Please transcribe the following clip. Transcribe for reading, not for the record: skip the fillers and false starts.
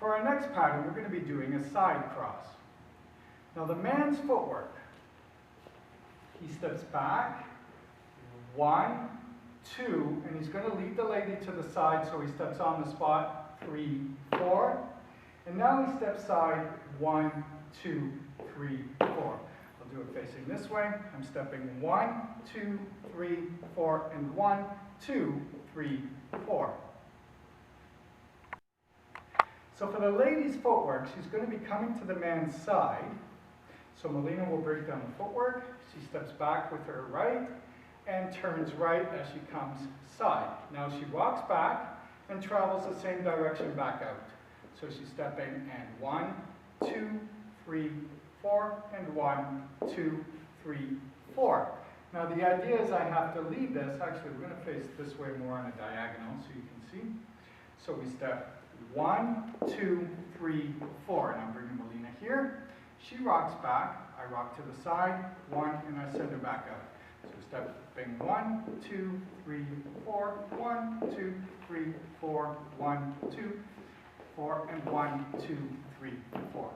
For our next pattern, we're going to be doing a side cross. Now the man's footwork, he steps back, 1, 2, and he's going to lead the lady to the side, so he steps on the spot, 3, 4, and now he steps side, 1, 2, 3, 4. I'll do it facing this way. I'm stepping 1, 2, 3, 4, and 1, 2, 3, 4. So for the lady's footwork, she's going to be coming to the man's side. So Melina will break down the footwork. She steps back with her right and turns right as she comes side. Now she walks back and travels the same direction back out. So she's stepping and 1, 2, 3, 4, and 1, 2, 3, 4. Now the idea is I have to lead this. Actually, we're going to face this way more on a diagonal so you can see. So we step 1, 2, 3, 4. And I'm bringing Melina here. She rocks back. I rock to the side, 1, and I send her back out. So stepping 1, 2, 3, 4, 1, 2, 3, 4, 1, 2, 4, and 1, 2, 3, 4.